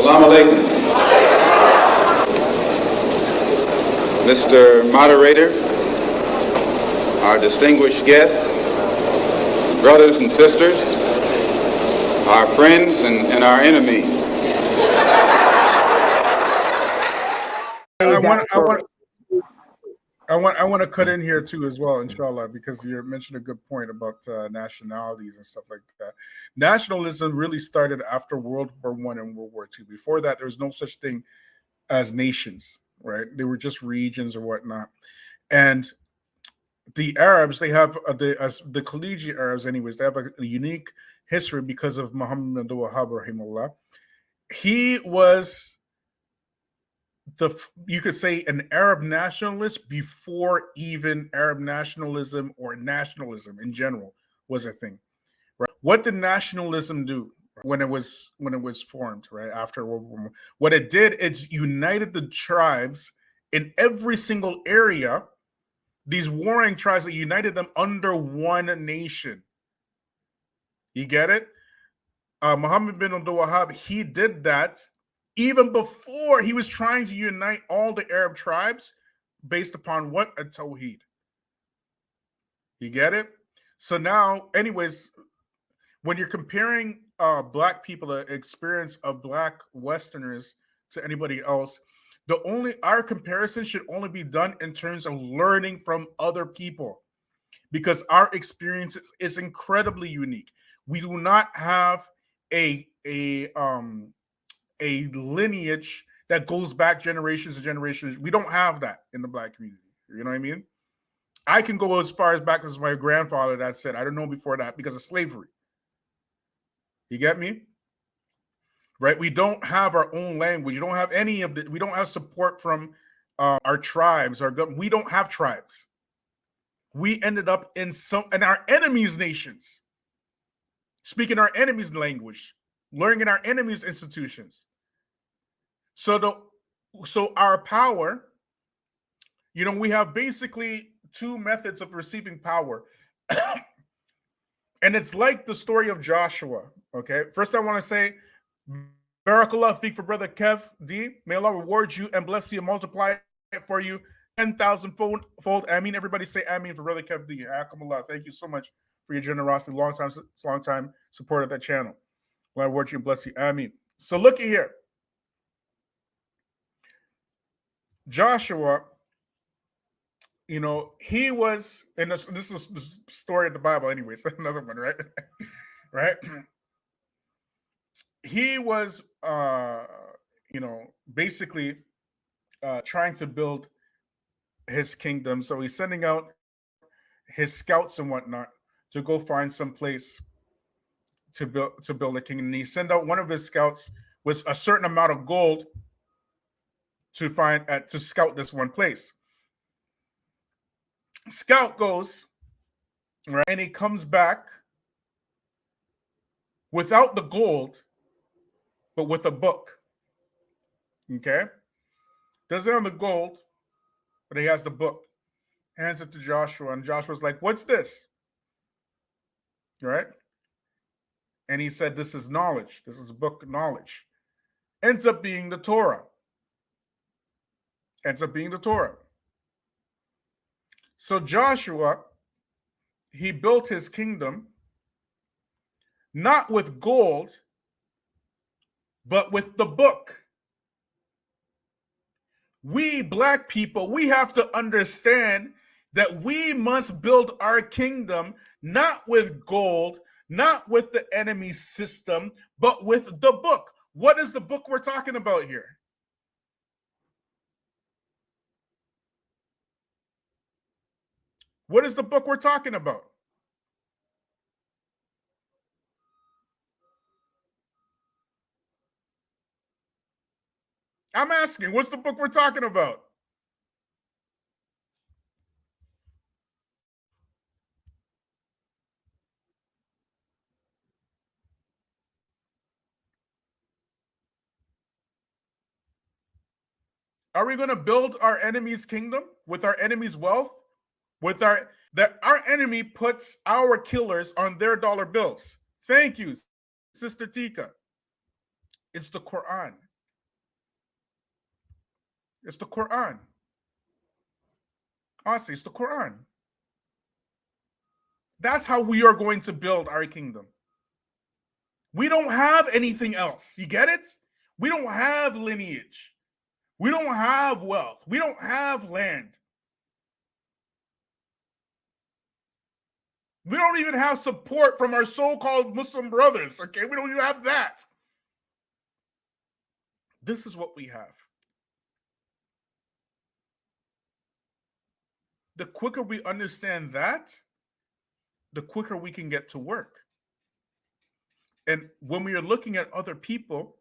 Assalamu alaikum. Mr. Moderator, our distinguished guests, brothers and sisters, our friends and our enemies. I want to cut in here too as well, inshallah, because you mentioned a good point about nationalities and stuff like that. Nationalism really started after World War I and World War II. Before that, there was no such thing as nations, right? They were just regions or whatnot. And the Arabs, they have the Khaliji Arabs, anyways, they have a unique history because of Muhammad bin Wahhab, rahimahullah. He was you could say an Arab nationalist before even Arab nationalism or nationalism in general was a thing. Right? What did nationalism do when it was formed, right, after World War I? What it did, it's united the tribes in every single area. These warring tribes, that united them under one nation. You get it? Muhammad bin Abdul Wahhab, he did that even before he was trying to unite all the Arab tribes based upon what? A Tawheed. You get it? So now, anyways, when you're comparing black people, the experience of black Westerners to anybody else, our comparison should only be done in terms of learning from other people, because our experience is incredibly unique. We do not have a lineage that goes back generations and generations. We don't have that in the black community. You know what I mean? I can go as far as back as my grandfather that said, I don't know before that because of slavery. You get me? Right? We don't have our own language. You don't have any of the, we don't have support from our tribes, we don't have tribes. We ended up in our enemies' nations, speaking our enemies' language, learning in our enemies' institutions. So our power, we have basically two methods of receiving power. And it's like the story of Joshua. Okay. First, I want to say, Barakallah Feek for Brother Kev D. May Allah reward you and bless you and multiply it for you 10,000 fold. Ameen. Everybody say Ameen for Brother Kev D. Akumullah. Thank you so much for your generosity. Long time support of that channel. Allah reward you and bless you. Ameen. So look at here. Joshua, he was, and this is the story of the Bible anyways, another one, right? Right? He was, basically trying to build his kingdom. So he's sending out his scouts and whatnot to go find some place to build a kingdom. And he sent out one of his scouts with a certain amount of gold to scout this one place. Scout goes, right, and he comes back without the gold, but with a book. Okay? Doesn't have the gold, but he has the book. Hands it to Joshua, and Joshua's like, "What's this?" Right? And he said, "This is knowledge. This is a book of knowledge." Ends up being the Torah. So Joshua, he built his kingdom not with gold, but with the book. We black people, we have to understand that we must build our kingdom not with gold, not with the enemy system, but with the book. What is the book we're talking about here? What is the book we're talking about? I'm asking, what's the book we're talking about? Are we going to build our enemy's kingdom with our enemy's wealth? That our enemy puts our killers on their dollar bills. Thank you, Sister Tika. It's the Quran. It's the Quran. Honestly, it's the Quran. That's how we are going to build our kingdom. We don't have anything else. You get it? We don't have lineage. We don't have wealth. We don't have land. We don't even have support from our so-called Muslim brothers, okay? We don't even have that. This is what we have. The quicker we understand that, the quicker we can get to work. And when we are looking at other people,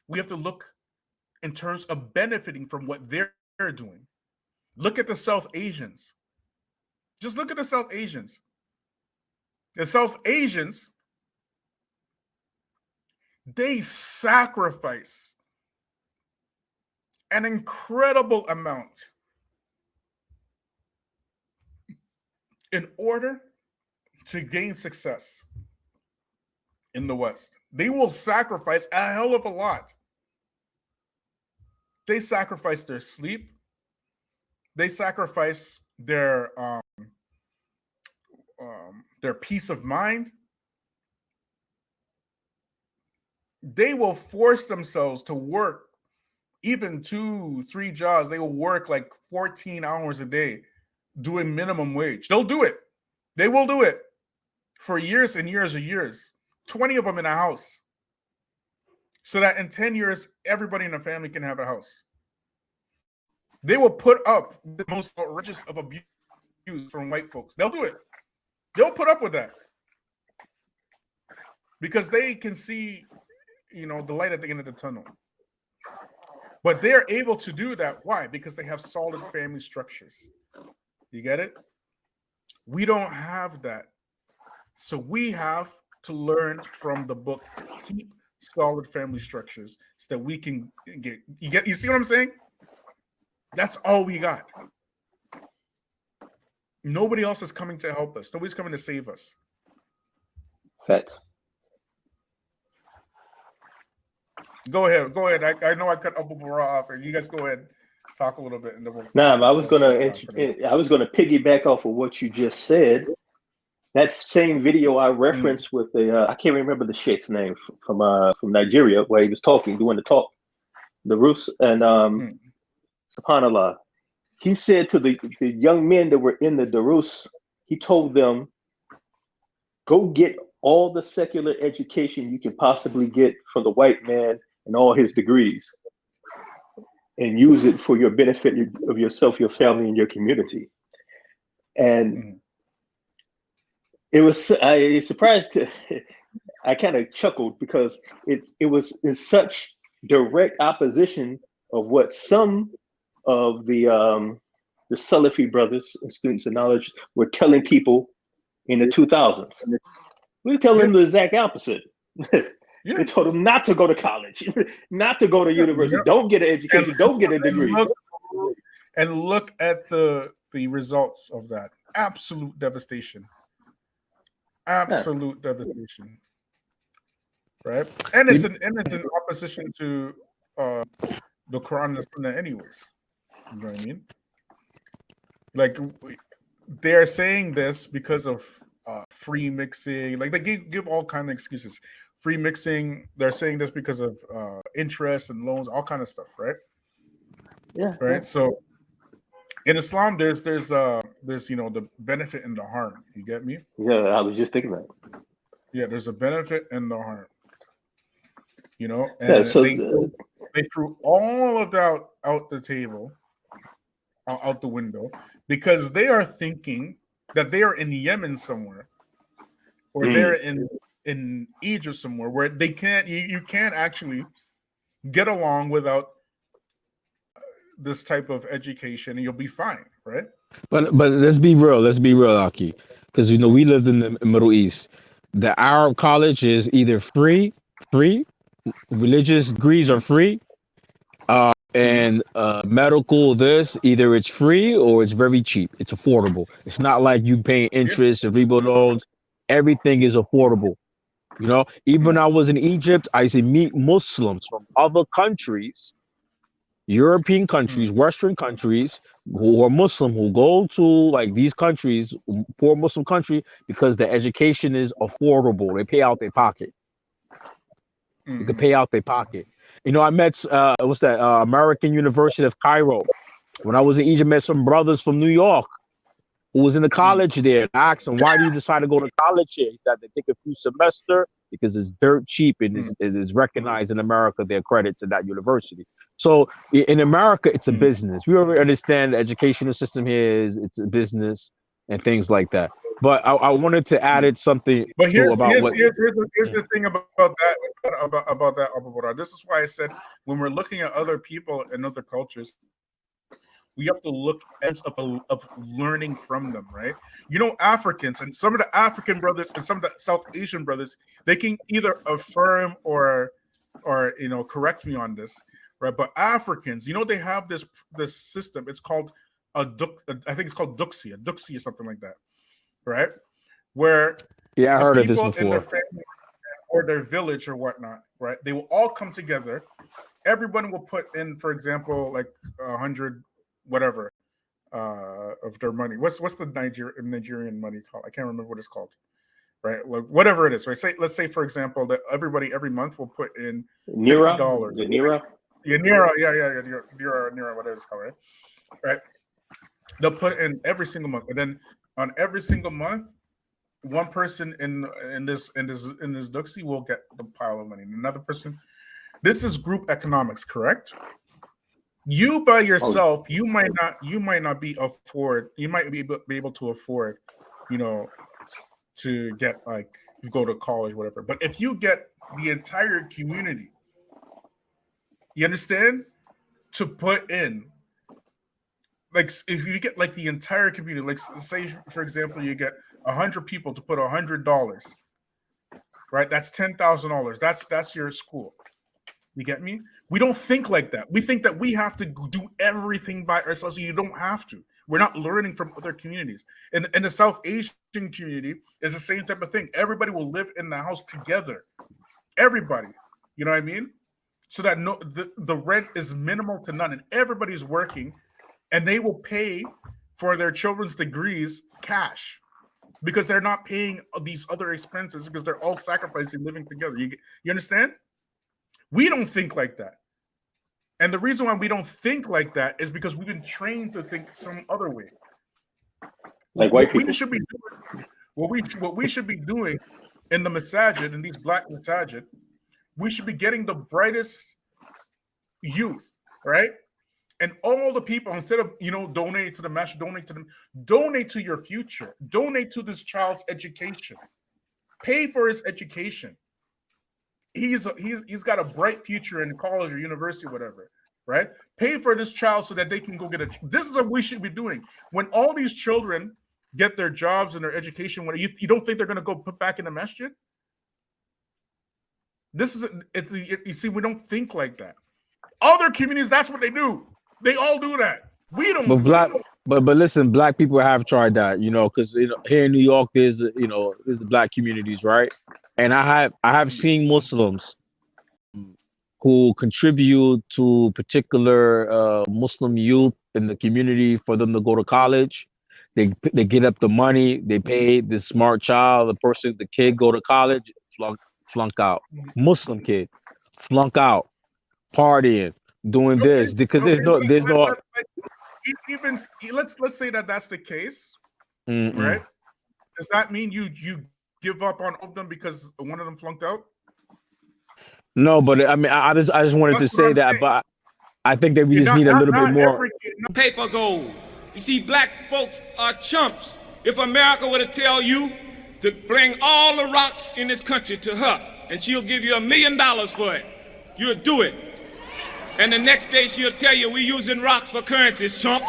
we have to look in terms of benefiting from what they're doing. Look at the South Asians. Just look at the South Asians. The South Asians, they sacrifice an incredible amount in order to gain success in the West. They will sacrifice a hell of a lot. They sacrifice their sleep. They sacrifice their peace of mind. They will force themselves to work even 2-3 jobs. They will work like 14 hours a day doing minimum wage. They'll do it. They will do it for years and years and years. 20 of them in a house. So that in 10 years, everybody in the family can have a house. They will put up the most outrageous of abuse from white folks. They'll do it. They'll put up with that. Because they can see, the light at the end of the tunnel. But they're able to do that. Why? Because they have solid family structures. You get it? We don't have that. So we have to learn from the book to keep solid family structures so that we can you see what I'm saying? That's all we got. Nobody else is coming to help us. Nobody's coming to save us. Facts. Go ahead. I know I cut Abu Bara off, and you guys go ahead, talk a little bit, and then we'll. I was gonna piggyback off of what you just said. That same video I referenced with I can't remember the sheikh's name from Nigeria, where he was doing the talk, the Rus, and subhanallah, he said to the young men that were in the Darus, he told them, go get all the secular education you can possibly get from the white man and all his degrees, and use it for your benefit of yourself, your family, and your community. And it was, I surprised, I kind of chuckled because it was in such direct opposition of what some of the Salafi brothers and students of knowledge were telling people in the 2000s. We were telling them the exact opposite. They told them not to go to college, not to go to university, don't get an education, don't get a degree. And look at the results of that. Absolute devastation. Absolute devastation. Right? And it's in opposition to the Quran and Sunnah anyways. You know what I mean? Like, they're saying this because of free mixing. Like, they give all kind of excuses. Free mixing, they're saying this because of interest and loans, all kind of stuff, right? Yeah. Right. Yeah. So in Islam, there's the benefit and the harm. You get me? Yeah, I was just thinking that. Yeah, there's a benefit and the harm. And they threw all of that out the table, out the window, because they are thinking that they are in Yemen somewhere, or they're in Egypt somewhere where they can't. You can't actually get along without this type of education, and you'll be fine, right? But let's be real, Aki, because we lived in the Middle East. The Arab college is either free, religious degrees are free, and medical either it's free or it's very cheap. It's affordable. It's not like you paying interest and rebuild loans. Everything is affordable. Even when I was in Egypt, I used to meet Muslims from other countries, European countries, Western countries who are Muslim, who go to like these countries, poor Muslim country, because the education is affordable. They pay out their pocket. You can pay out their pocket. You know, I met what's that? American University of Cairo. When I was in Egypt, met some brothers from New York who was in the college there. I asked them, why do you decide to go to college here? He said they take a few semester because it's dirt cheap and it is recognized in America, their credit to that university. So in America, it's a business. We already understand the educational system here it's a business and things like that. But I wanted to add it something. But here's the thing about that, Abu Bakr. This is why I said when we're looking at other people and other cultures, we have to look at of learning from them, right? You know, Africans and some of the African brothers and some of the South Asian brothers, they can either affirm or you know, correct me on this, right? But Africans, you know, they have this system. It's called I think it's called Duxie or something like that, right? Where I heard of this people before. in their family or their village or whatnot, right? They will all come together. Everyone will put in, for example, like 100 whatever of their money. What's the Nigerian money called? I can't remember what it's called, right? Like whatever it is, right? Let's say for example that everybody every month will put in $50. The Naira? Yeah, Naira, whatever it's called, right? They'll put in every single month, and then on every single month, one person in this Duxie will get the pile of money, and another person. This is group economics, correct? You by yourself, you might not be able to afford, you know, to get like you go to college, whatever. But if you get the entire community, you understand, to put in, like if you get like the entire community, like say for example, you get 100 people to put $100, right? That's $10,000. That's your school. You get me? We don't think like that. We think that we have to do everything by ourselves. You don't have to. We're not learning from other communities. In the South Asian community is the same type of thing. Everybody will live in the house together. Everybody. You know what I mean? So that the rent is minimal to none, and everybody's working, and they will pay for their children's degrees cash because they're not paying these other expenses because they're all sacrificing living together. You understand? We don't think like that. And the reason why we don't think like that is because we've been trained to think some other way. Like white people. We should be doing, what we should be doing in the masajid, in these black masajid, we should be getting the brightest youth, right? And all the people, instead of, you know, donating to the masjid, donate to your future. Donate to this child's education. Pay for his education. He's got a bright future in college or university, whatever, right? Pay for this child so that they can go get this is what we should be doing. When all these children get their jobs and their education, when you don't think they're going to go put back in the masjid? You see, we don't think like that. Other communities, that's what they do. They all do that. We don't. But listen, black people have tried that, you know, because you know, here in New York, there's the black communities, right? And I have seen Muslims who contribute to particular Muslim youth in the community for them to go to college. They get up the money, they pay this smart child, the kid go to college, flunk out. Muslim kid, flunk out, partying, doing this because there's no even let's say that that's the case, right? Does that mean you give up on all of them because one of them flunked out? No, but I mean, I just wanted to say that, but I think that we just need a little bit more. Paper gold. You see, black folks are chumps. If America were to tell you to bring all the rocks in this country to her, and she'll give you $1 million for it, you'll do it. And the next day she'll tell you we're using rocks for currencies, chump.